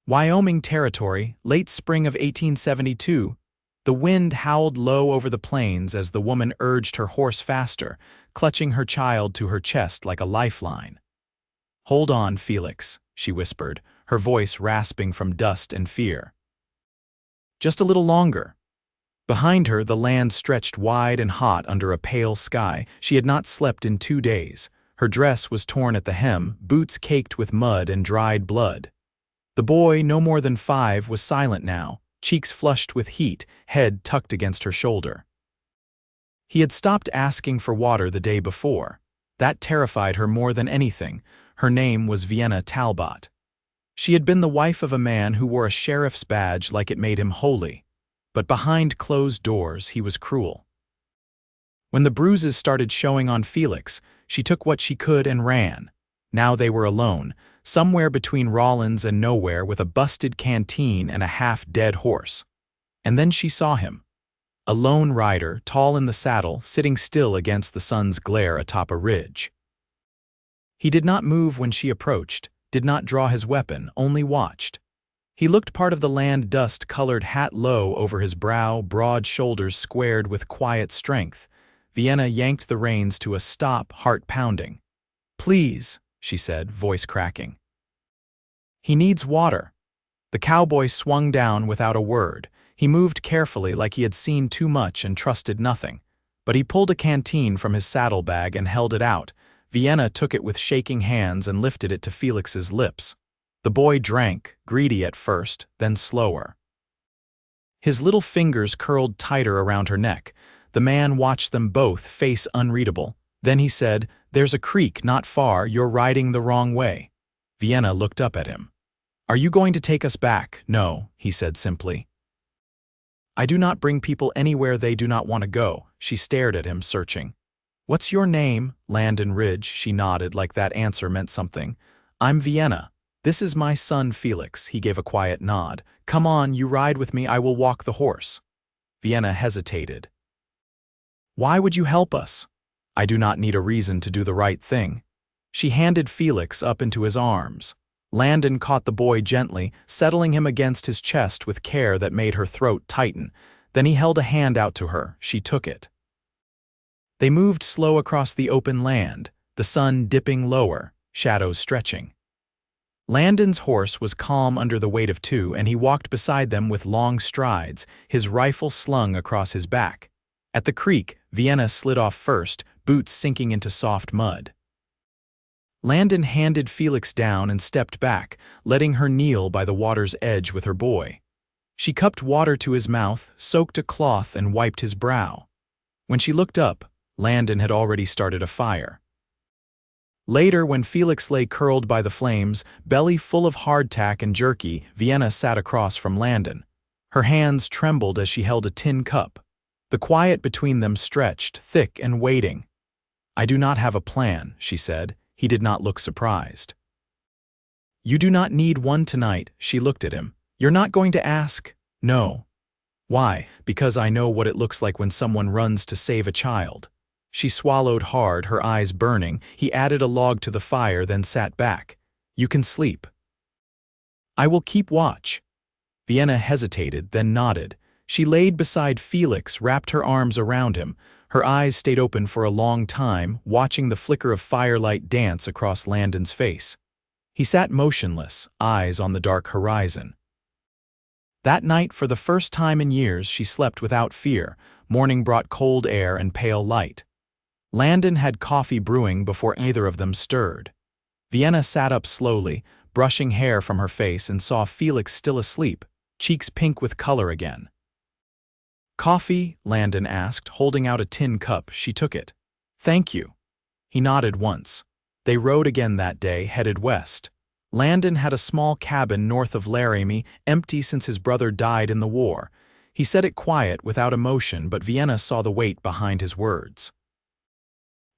Wyoming Territory, late spring of 1872. The wind howled low over the plains as the woman urged her horse faster, clutching her child to her chest like a lifeline. "Hold on, Felix," she whispered, her voice rasping from dust and fear. "Just a little longer." Behind her, the land stretched wide and hot under a pale sky. She had not slept in 2 days. Her dress was torn at the hem, boots caked with mud and dried blood. The boy, no more than 5, was silent now, cheeks flushed with heat, head tucked against her shoulder. He had stopped asking for water the day before. That terrified her more than anything. Her name was Vienna Talbot. She had been the wife of a man who wore a sheriff's badge like it made him holy. But behind closed doors, he was cruel. When the bruises started showing on Felix, she took what she could and ran. Now they were alone, somewhere between Rawlins and nowhere, with a busted canteen and a half-dead horse. And then she saw him. A lone rider, tall in the saddle, sitting still against the sun's glare atop a ridge. He did not move when she approached, did not draw his weapon, only watched. He looked part of the land dust-colored hat low over his brow, broad shoulders squared with quiet strength. Vienna yanked the reins to a stop, heart pounding. "Please," she said, voice cracking. "He needs water." The cowboy swung down without a word. He moved carefully like he had seen too much and trusted nothing. But he pulled a canteen from his saddlebag and held it out. Vienna took it with shaking hands and lifted it to Felix's lips. The boy drank, greedy at first, then slower. His little fingers curled tighter around her neck. The man watched them both, face unreadable. Then he said, "There's a creek not far, you're riding the wrong way." Vienna looked up at him. "Are you going to take us back?" "No," he said simply. "I do not bring people anywhere they do not want to go." She stared at him, searching. "What's your name?" "Landon Ridge," she nodded like that answer meant something. "I'm Vienna. This is my son Felix." He gave a quiet nod. "Come on, you ride with me, I will walk the horse." Vienna hesitated. "Why would you help us?" "I do not need a reason to do the right thing." She handed Felix up into his arms. Landon caught the boy gently, settling him against his chest with care that made her throat tighten. Then he held a hand out to her. She took it. They moved slow across the open land, the sun dipping lower, shadows stretching. Landon's horse was calm under the weight of 2, and he walked beside them with long strides, his rifle slung across his back. At the creek, Vienna slid off first, boots sinking into soft mud. Landon handed Felix down and stepped back, letting her kneel by the water's edge with her boy. She cupped water to his mouth, soaked a cloth, and wiped his brow. When she looked up, Landon had already started a fire. Later, when Felix lay curled by the flames, belly full of hardtack and jerky, Vienna sat across from Landon. Her hands trembled as she held a tin cup. The quiet between them stretched, thick and waiting. "I do not have a plan," she said. He did not look surprised. "You do not need one tonight." She looked at him. "You're not going to ask?" "No." "Why?" "Because I know what it looks like when someone runs to save a child." She swallowed hard, her eyes burning. He added a log to the fire, then sat back. "You can sleep." "I will keep watch." Vienna hesitated, then nodded. She laid beside Felix, wrapped her arms around him. Her eyes stayed open for a long time, watching the flicker of firelight dance across Landon's face. He sat motionless, eyes on the dark horizon. That night, for the first time in years, she slept without fear. Morning brought cold air and pale light. Landon had coffee brewing before either of them stirred. Vienna sat up slowly, brushing hair from her face, and saw Felix still asleep, cheeks pink with color again. "Coffee?" Landon asked, holding out a tin cup. She took it. "Thank you." He nodded once. They rode again that day, headed west. Landon had a small cabin north of Laramie, empty since his brother died in the war. He said it quiet, without emotion, but Vienna saw the weight behind his words.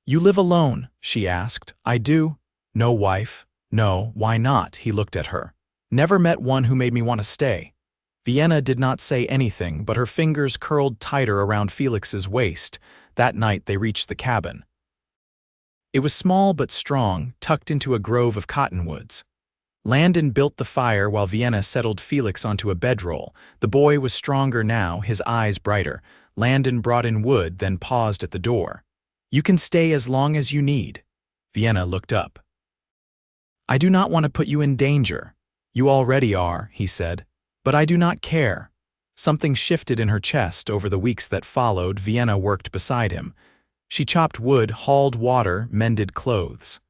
"You live alone?" she asked. "I do." "No wife?" "No." "Why not?" He looked at her. "Never met one who made me want to stay." Vienna did not say anything, but her fingers curled tighter around Felix's waist. That night they reached the cabin. It was small but strong, tucked into a grove of cottonwoods. Landon built the fire while Vienna settled Felix onto a bedroll. The boy was stronger now, his eyes brighter. Landon brought in wood, then paused at the door. "You can stay as long as you need." Vienna looked up. "I do not want to put you in danger." "You already are," he said. "But I do not care." Something shifted in her chest. Over the weeks that followed, Vienna worked beside him. She chopped wood, hauled water, mended clothes.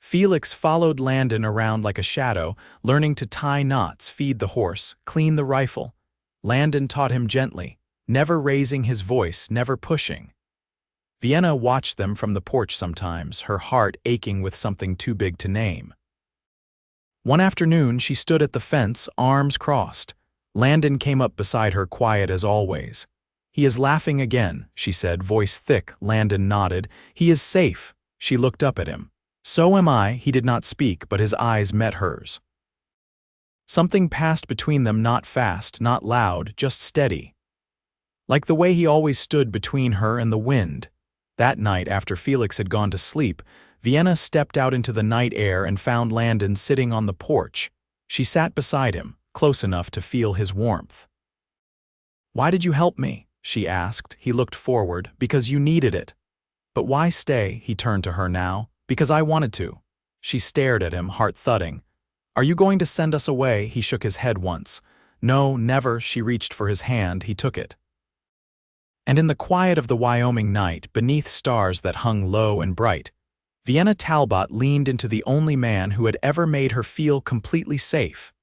Felix followed Landon around like a shadow, learning to tie knots, feed the horse, clean the rifle. Landon taught him gently, never raising his voice, never pushing. Vienna watched them from the porch sometimes, her heart aching with something too big to name. One afternoon, she stood at the fence, arms crossed. Landon came up beside her, quiet as always. "He is laughing again," she said, voice thick. Landon nodded. "He is safe." She looked up at him. "So am I." He did not speak, but his eyes met hers. Something passed between them, not fast, not loud, just steady. Like the way he always stood between her and the wind. That night, after Felix had gone to sleep, Vienna stepped out into the night air and found Landon sitting on the porch. She sat beside him, close enough to feel his warmth. "Why did you help me?" she asked. He looked forward. "Because you needed it." "But why stay?" He turned to her now. "Because I wanted to." She stared at him, heart thudding. "Are you going to send us away?" He shook his head once. "No, never." She reached for his hand. He took it. And in the quiet of the Wyoming night, beneath stars that hung low and bright, Vienna Talbot leaned into the only man who had ever made her feel completely safe.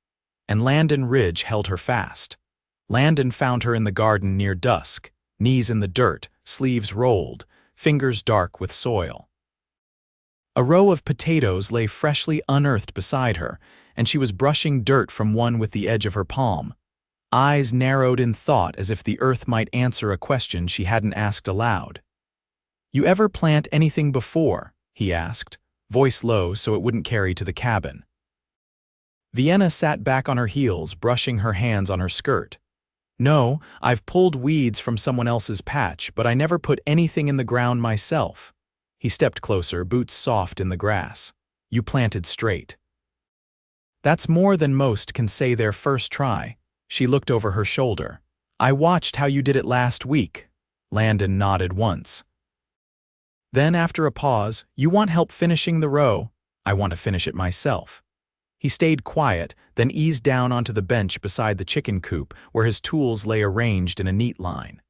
And Landon Ridge held her fast. Landon found her in the garden near dusk, knees in the dirt, sleeves rolled, fingers dark with soil. A row of potatoes lay freshly unearthed beside her, and she was brushing dirt from one with the edge of her palm. Eyes narrowed in thought, as if the earth might answer a question she hadn't asked aloud. "You ever plant anything before?" he asked, voice low so it wouldn't carry to the cabin. Vienna sat back on her heels, brushing her hands on her skirt. "No, I've pulled weeds from someone else's patch, but I never put anything in the ground myself." He stepped closer, boots soft in the grass. "You planted straight." "That's more than most can say their first try." She looked over her shoulder. "I watched how you did it last week." Landon nodded once. Then, after a pause, "You want help finishing the row?" "I want to finish it myself." He stayed quiet, then eased down onto the bench beside the chicken coop, where his tools lay arranged in a neat line.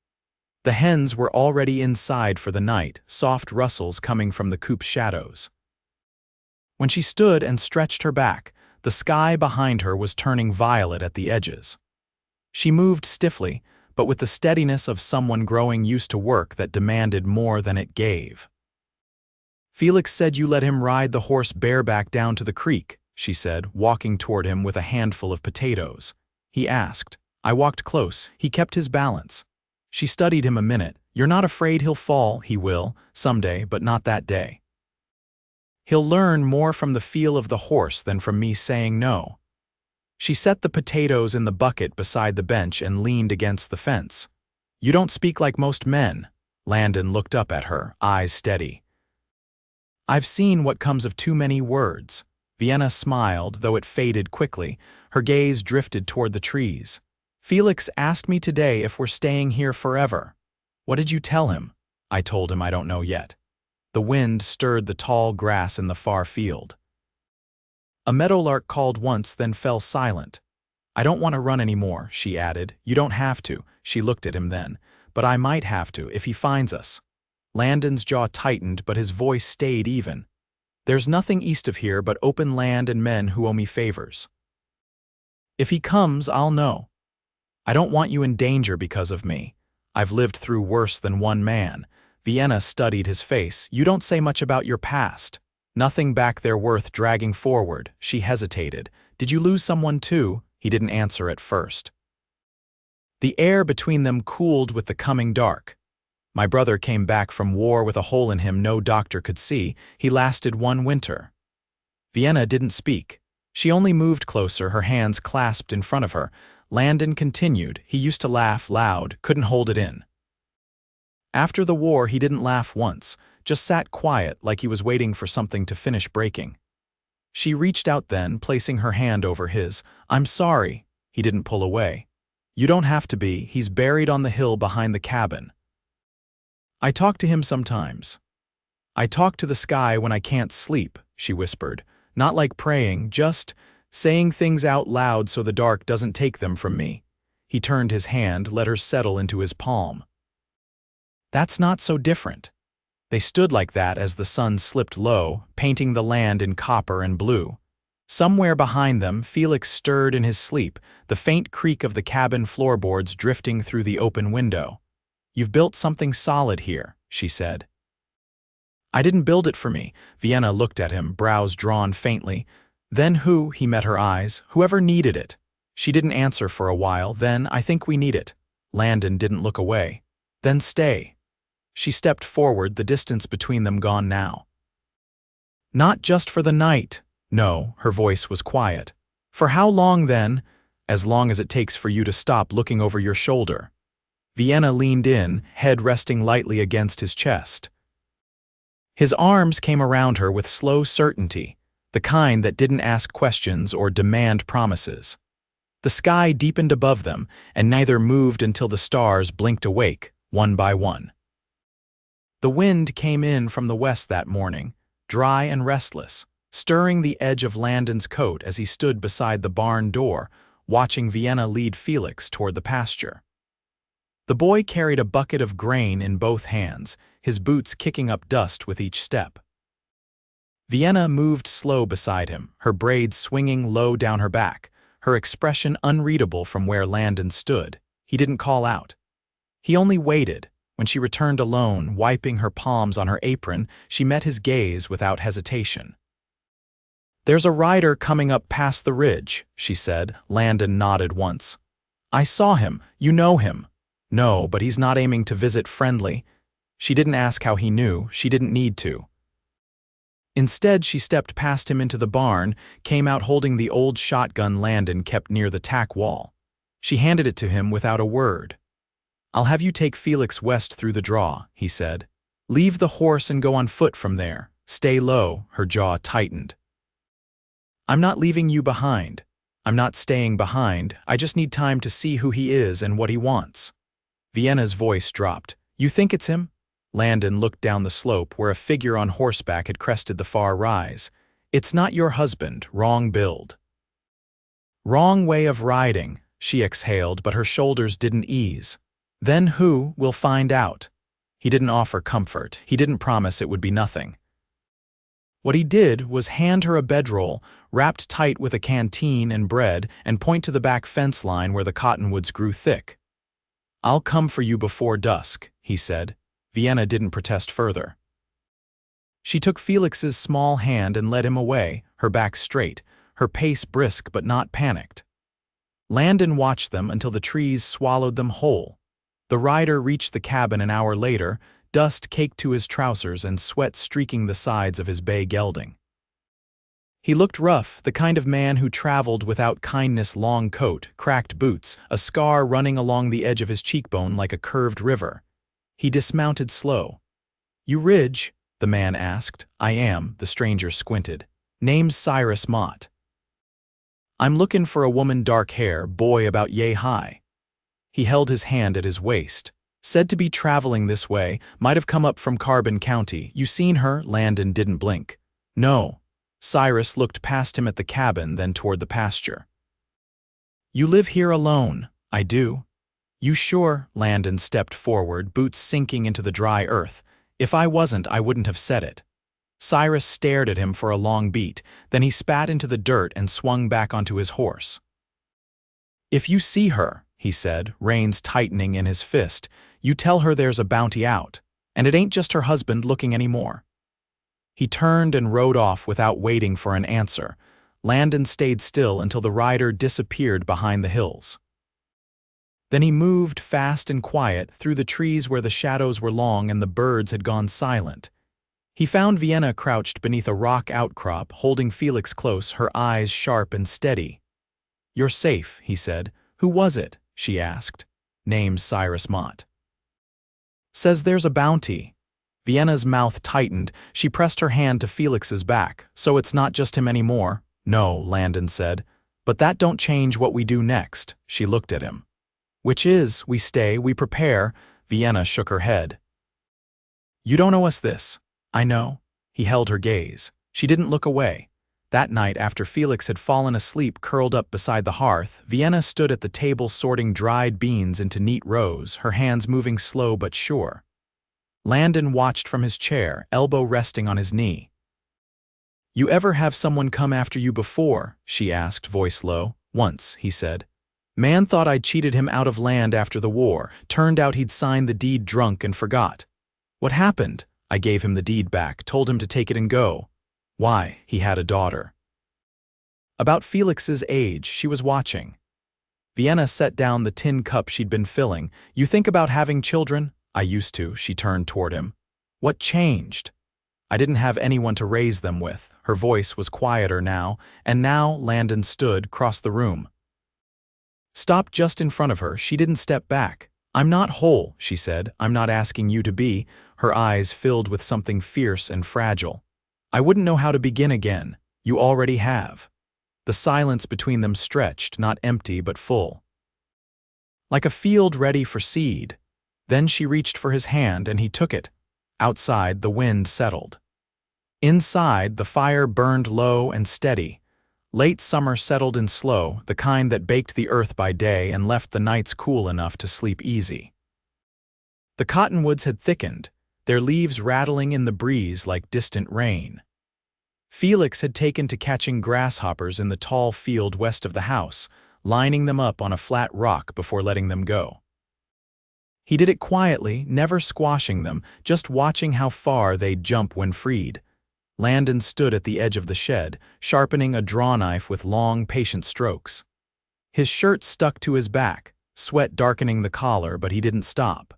The hens were already inside for the night, soft rustles coming from the coop's shadows. When she stood and stretched her back, the sky behind her was turning violet at the edges. She moved stiffly, but with the steadiness of someone growing used to work that demanded more than it gave. "Felix said you let him ride the horse bareback down to the creek," she said, walking toward him with a handful of potatoes. He asked. I walked close. He kept his balance. She studied him a minute. "You're not afraid he'll fall?" "He will, someday, but not that day. He'll learn more from the feel of the horse than from me saying no." She set the potatoes in the bucket beside the bench and leaned against the fence. "You don't speak like most men." Landon looked up at her, eyes steady. "I've seen what comes of too many words." Vienna smiled, though it faded quickly. Her gaze drifted toward the trees. "Felix asked me today if we're staying here forever." "What did you tell him?" "I told him I don't know yet." The wind stirred the tall grass in the far field. A meadowlark called once, then fell silent. "I don't want to run anymore," she added. "You don't have to." She looked at him then. "But I might have to, if he finds us." Landon's jaw tightened, but his voice stayed even. "There's nothing east of here but open land and men who owe me favors. If he comes, I'll know. I don't want you in danger because of me. I've lived through worse than one man." Vienna studied his face. "You don't say much about your past. Nothing back there worth dragging forward." She hesitated. "Did you lose someone too?" He didn't answer at first. The air between them cooled with the coming dark. "My brother came back from war with a hole in him no doctor could see. He lasted one winter." Vienna didn't speak. She only moved closer, her hands clasped in front of her. Landon continued. "He used to laugh loud, couldn't hold it in. After the war, he didn't laugh once, just sat quiet like he was waiting for something to finish breaking." She reached out then, placing her hand over his. "I'm sorry." He didn't pull away. "You don't have to be. He's buried on the hill behind the cabin. I talk to him sometimes. I talk to the sky when I can't sleep," she whispered. "Not like praying, just saying things out loud so the dark doesn't take them from me." He turned his hand, let her settle into his palm. "That's not so different." They stood like that as the sun slipped low, painting the land in copper and blue. Somewhere behind them, Felix stirred in his sleep, the faint creak of the cabin floorboards drifting through the open window. "You've built something solid here," she said. "I didn't build it for me." Vienna looked at him, brows drawn faintly. "Then who?" He met her eyes. "Whoever needed it." She didn't answer for a while. "Then I think we need it." Landon didn't look away. "Then stay." She stepped forward, the distance between them gone now. "Not just for the night." "No," her voice was quiet. "For how long then?" "As long as it takes for you to stop looking over your shoulder." Vienna leaned in, head resting lightly against his chest. His arms came around her with slow certainty, the kind that didn't ask questions or demand promises. The sky deepened above them, and neither moved until the stars blinked awake, one by one. The wind came in from the west that morning, dry and restless, stirring the edge of Landon's coat as he stood beside the barn door, watching Vienna lead Felix toward the pasture. The boy carried a bucket of grain in both hands, his boots kicking up dust with each step. Vienna moved slow beside him, her braids swinging low down her back, her expression unreadable from where Landon stood. He didn't call out. He only waited. When she returned alone, wiping her palms on her apron, she met his gaze without hesitation. "There's a rider coming up past the ridge," she said. Landon nodded once. "I saw him. You know him." "No, but he's not aiming to visit friendly." She didn't ask how he knew. She didn't need to. Instead, she stepped past him into the barn, came out holding the old shotgun Landon kept near the tack wall. She handed it to him without a word. "I'll have you take Felix west through the draw," he said. "Leave the horse and go on foot from there. Stay low." Her jaw tightened. "I'm not leaving you behind. I'm not staying behind. I just need time to see who he is and what he wants." Vienna's voice dropped. "You think it's him?" Landon looked down the slope where a figure on horseback had crested the far rise. "It's not your husband. Wrong build." "Wrong way of riding," she exhaled, but her shoulders didn't ease. "Then who? We'll find out." He didn't offer comfort. He didn't promise it would be nothing. What he did was hand her a bedroll, wrapped tight with a canteen and bread, and point to the back fence line where the cottonwoods grew thick. "I'll come for you before dusk," he said. Vienna didn't protest further. She took Felix's small hand and led him away, her back straight, her pace brisk but not panicked. Landon watched them until the trees swallowed them whole. The rider reached the cabin an hour later, dust caked to his trousers and sweat streaking the sides of his bay gelding. He looked rough, the kind of man who traveled without kindness, long coat, cracked boots, a scar running along the edge of his cheekbone like a curved river. He dismounted slow. "You Ridge?" the man asked. "I am," the stranger squinted. "Name's Cyrus Mott. I'm looking for a woman, dark hair, boy about yay high." He held his hand at his waist. "Said to be traveling this way, might have come up from Carbon County. You seen her?" Landon didn't blink. "No." Cyrus looked past him at the cabin, then toward the pasture. "You live here alone?" "I do." "You sure?" Landon stepped forward, boots sinking into the dry earth. "If I wasn't, I wouldn't have said it." Cyrus stared at him for a long beat, then he spat into the dirt and swung back onto his horse. "If you see her," he said, reins tightening in his fist, "you tell her there's a bounty out, and it ain't just her husband looking anymore." He turned and rode off without waiting for an answer. Landon stayed still until the rider disappeared behind the hills. Then he moved fast and quiet through the trees where the shadows were long and the birds had gone silent. He found Vienna crouched beneath a rock outcrop, holding Felix close, her eyes sharp and steady. "You're safe," he said. "Who was it?" she asked. "Name's Cyrus Mott." "Says there's a bounty." Vienna's mouth tightened. She pressed her hand to Felix's back. So it's not just him anymore? No, Landon said. But that don't change what we do next. She looked at him. Which is, we stay, we prepare. Vienna shook her head. You don't owe us this. I know. He held her gaze. She didn't look away. That night, after Felix had fallen asleep curled up beside the hearth, Vienna stood at the table sorting dried beans into neat rows, her hands moving slow but sure. Landon watched from his chair, elbow resting on his knee. You ever have someone come after you before? She asked, voice low. Once, he said. Man thought I'd cheated him out of land after the war. Turned out he'd signed the deed drunk and forgot. What happened? I gave him the deed back, told him to take it and go. Why? He had a daughter. About Felix's age, she was watching. Vienna set down the tin cup she'd been filling. You think about having children? I used to, she turned toward him. What changed? I didn't have anyone to raise them with. Her voice was quieter now, and now Landon stood, crossed the room. Stopped just in front of her, she didn't step back. I'm not whole, she said. I'm not asking you to be. Her eyes filled with something fierce and fragile. I wouldn't know how to begin again. You already have. The silence between them stretched, not empty but full. Like a field ready for seed. Then she reached for his hand and he took it. Outside, the wind settled. Inside, the fire burned low and steady. Late summer settled in slow, the kind that baked the earth by day and left the nights cool enough to sleep easy. The cottonwoods had thickened, their leaves rattling in the breeze like distant rain. Felix had taken to catching grasshoppers in the tall field west of the house, lining them up on a flat rock before letting them go. He did it quietly, never squashing them, just watching how far they'd jump when freed. Landon stood at the edge of the shed, sharpening a draw knife with long, patient strokes. His shirt stuck to his back, sweat darkening the collar, but he didn't stop.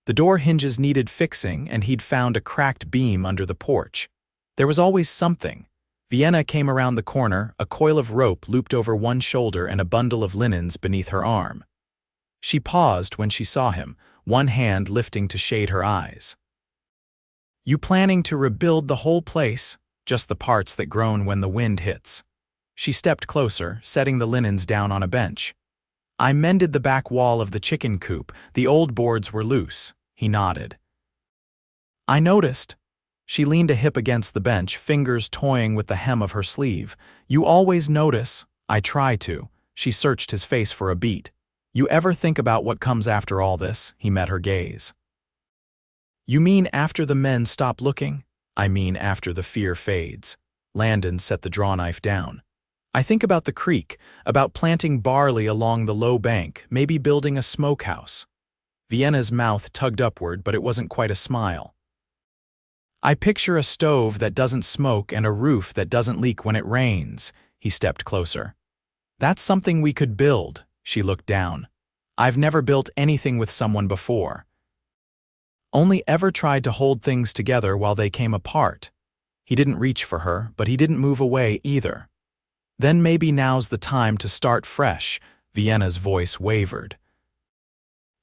The door hinges needed fixing, and he'd found a cracked beam under the porch. There was always something. Vienna came around the corner, a coil of rope looped over one shoulder and a bundle of linens beneath her arm. She paused when she saw him, one hand lifting to shade her eyes. You planning to rebuild the whole place? Just the parts that groan when the wind hits. She stepped closer, setting the linens down on a bench. I mended the back wall of the chicken coop. The old boards were loose. He nodded. I noticed. She leaned a hip against the bench, fingers toying with the hem of her sleeve. You always notice. I try to. She searched his face for a beat. You ever think about what comes after all this? He met her gaze. You mean after the men stop looking? I mean after the fear fades. Landon set the draw knife down. I think about the creek, about planting barley along the low bank, maybe building a smokehouse. Vienna's mouth tugged upward, but it wasn't quite a smile. I picture a stove that doesn't smoke and a roof that doesn't leak when it rains. He stepped closer. That's something we could build. She looked down. I've never built anything with someone before. Only ever tried to hold things together while they came apart. He didn't reach for her, but he didn't move away either. Then maybe now's the time to start fresh. Vienna's voice wavered.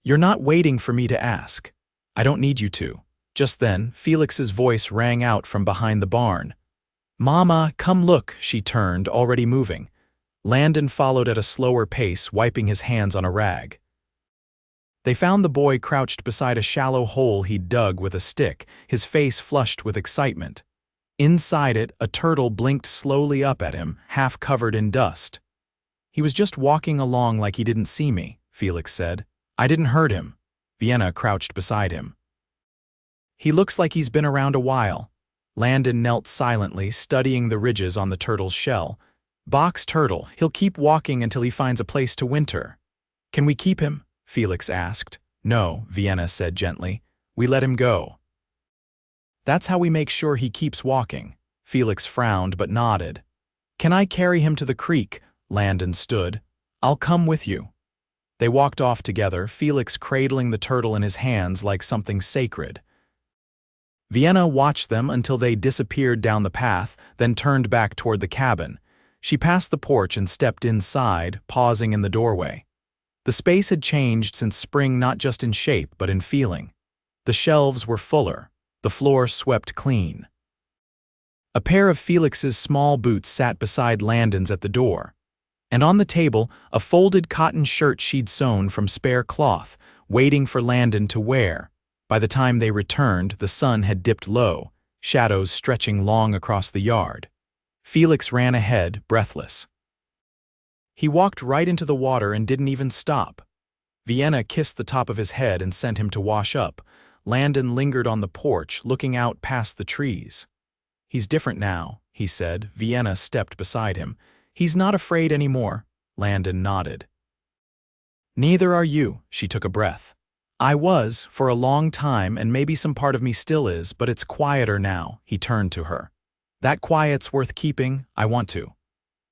You're not waiting for me to ask. I don't need you to. Just then, Felix's voice rang out from behind the barn. Mama, come look, she turned, already moving. Landon followed at a slower pace, wiping his hands on a rag. They found the boy crouched beside a shallow hole he'd dug with a stick, his face flushed with excitement. Inside it, a turtle blinked slowly up at him, half covered in dust. He was just walking along like he didn't see me, Felix said. I didn't hurt him. Vienna crouched beside him. He looks like he's been around a while. Landon knelt silently, studying the ridges on the turtle's shell. Box turtle, he'll keep walking until he finds a place to winter. Can we keep him? Felix asked. No, Vienna said gently. We let him go. That's how we make sure he keeps walking. Felix frowned but nodded. Can I carry him to the creek? Landon stood. I'll come with you. They walked off together, Felix cradling the turtle in his hands like something sacred. Vienna watched them until they disappeared down the path, then turned back toward the cabin. She passed the porch and stepped inside, pausing in the doorway. The space had changed since spring, not just in shape, but in feeling. The shelves were fuller, the floor swept clean. A pair of Felix's small boots sat beside Landon's at the door, and on the table a folded cotton shirt she'd sewn from spare cloth, waiting for Landon to wear. By the time they returned, the sun had dipped low, shadows stretching long across the yard. Felix ran ahead, breathless. He walked right into the water and didn't even stop. Vienna kissed the top of his head and sent him to wash up. Landon lingered on the porch, looking out past the trees. "He's different now," he said. Vienna stepped beside him. "He's not afraid anymore." Landon nodded. "Neither are you," she took a breath. "I was, for a long time, and maybe some part of me still is, but it's quieter now." He turned to her. "That quiet's worth keeping. I want to."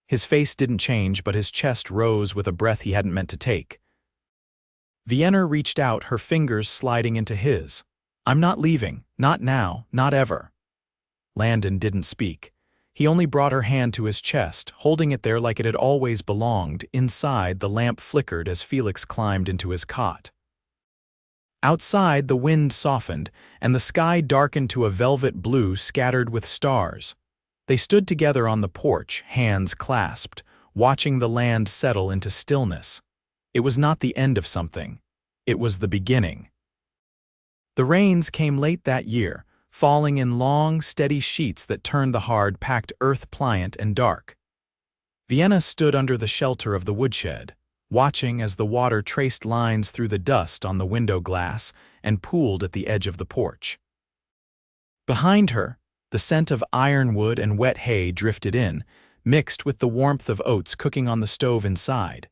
His face didn't change, but his chest rose with a breath he hadn't meant to take. Vienna reached out, her fingers sliding into his. "I'm not leaving. Not now. Not ever." Landon didn't speak. He only brought her hand to his chest, holding it there like it had always belonged. Inside, the lamp flickered as Felix climbed into his cot. Outside, the wind softened, and the sky darkened to a velvet blue scattered with stars. They stood together on the porch, hands clasped, watching the land settle into stillness. It was not the end of something. It was the beginning. The rains came late that year, falling in long, steady sheets that turned the hard-packed earth pliant and dark. Vienna stood under the shelter of the woodshed, watching as the water traced lines through the dust on the window glass and pooled at the edge of the porch. Behind her, the scent of ironwood and wet hay drifted in, mixed with the warmth of oats cooking on the stove inside.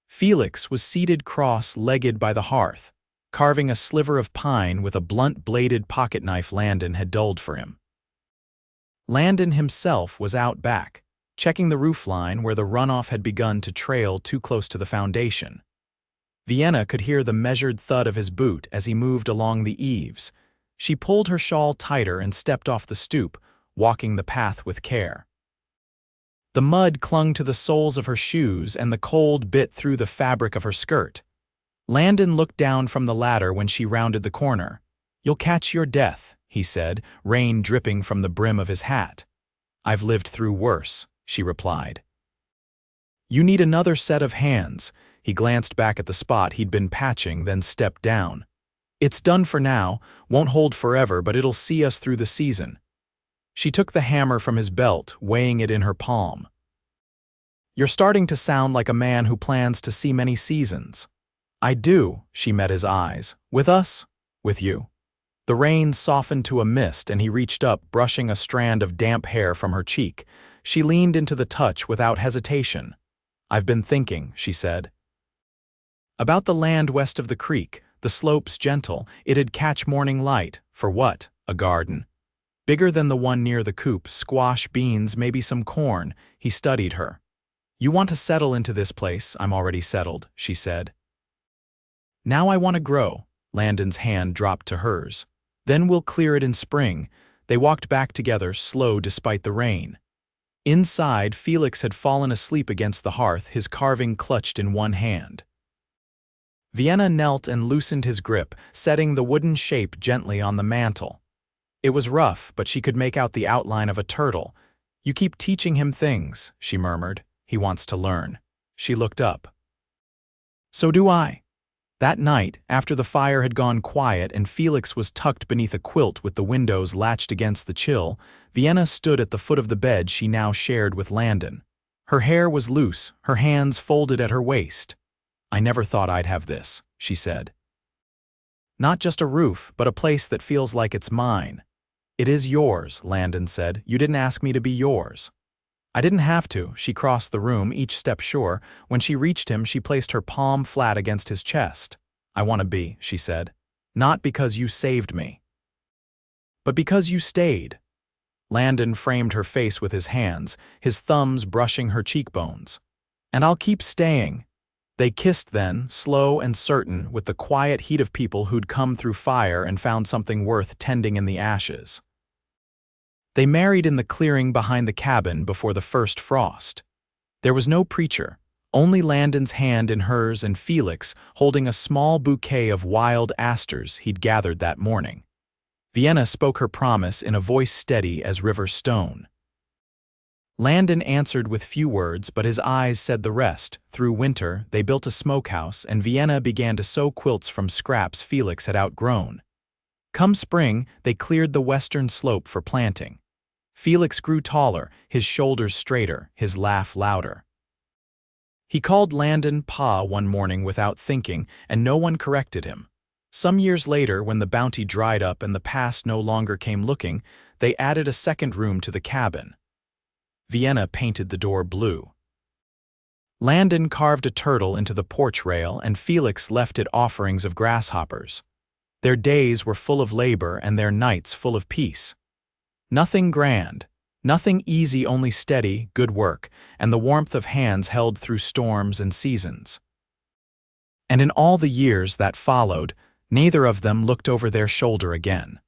Felix was seated cross-legged by the hearth, carving a sliver of pine with a blunt-bladed pocketknife Landon had dulled for him. Landon himself was out back, checking the roofline where the runoff had begun to trail too close to the foundation. Vienna could hear the measured thud of his boot as he moved along the eaves. She pulled her shawl tighter and stepped off the stoop, walking the path with care. The mud clung to the soles of her shoes and the cold bit through the fabric of her skirt. Landon looked down from the ladder when she rounded the corner. "You'll catch your death," he said, rain dripping from the brim of his hat. "I've lived through worse," she replied. "You need another set of hands." He glanced back at the spot he'd been patching, then stepped down. "It's done for now, won't hold forever, but it'll see us through the season." She took the hammer from his belt, weighing it in her palm. "You're starting to sound like a man who plans to see many seasons." "I do," she met his eyes. "With us? With you." The rain softened to a mist, and he reached up, brushing a strand of damp hair from her cheek. She leaned into the touch without hesitation. "I've been thinking," she said. "About the land west of the creek, the slopes gentle, it'd catch morning light. For what? A garden. Bigger than the one near the coop, squash, beans, maybe some corn." He studied her. "You want to settle into this place?" "I'm already settled," she said. "Now I want to grow." Landon's hand dropped to hers. "Then we'll clear it in spring." They walked back together, slow despite the rain. Inside, Felix had fallen asleep against the hearth, his carving clutched in one hand. Vienna knelt and loosened his grip, setting the wooden shape gently on the mantel. It was rough, but she could make out the outline of a turtle. "You keep teaching him things," she murmured. "He wants to learn." She looked up. "So do I." That night, after the fire had gone quiet and Felix was tucked beneath a quilt with the windows latched against the chill, Vienna stood at the foot of the bed she now shared with Landon. Her hair was loose, her hands folded at her waist. "I never thought I'd have this," she said. "Not just a roof, but a place that feels like it's mine." "It is yours," Landon said. "You didn't ask me to be yours." "I didn't have to." She crossed the room, each step sure. When she reached him, she placed her palm flat against his chest. "I want to be," she said. "Not because you saved me, but because you stayed." Landon framed her face with his hands, his thumbs brushing her cheekbones. "And I'll keep staying." They kissed then, slow and certain, with the quiet heat of people who'd come through fire and found something worth tending in the ashes. They married in the clearing behind the cabin before the first frost. There was no preacher, only Landon's hand in hers and Felix holding a small bouquet of wild asters he'd gathered that morning. Vienna spoke her promise in a voice steady as river stone. Landon answered with few words, but his eyes said the rest. Through winter, they built a smokehouse, and Vienna began to sew quilts from scraps Felix had outgrown. Come spring, they cleared the western slope for planting. Felix grew taller, his shoulders straighter, his laugh louder. He called Landon Pa one morning without thinking, and no one corrected him. Some years later, when the bounty dried up and the past no longer came looking, they added a second room to the cabin. Vienna painted the door blue. Landon carved a turtle into the porch rail, and Felix left it offerings of grasshoppers. Their days were full of labor and their nights full of peace. Nothing grand, nothing easy, only steady, good work, and the warmth of hands held through storms and seasons. And in all the years that followed, neither of them looked over their shoulder again.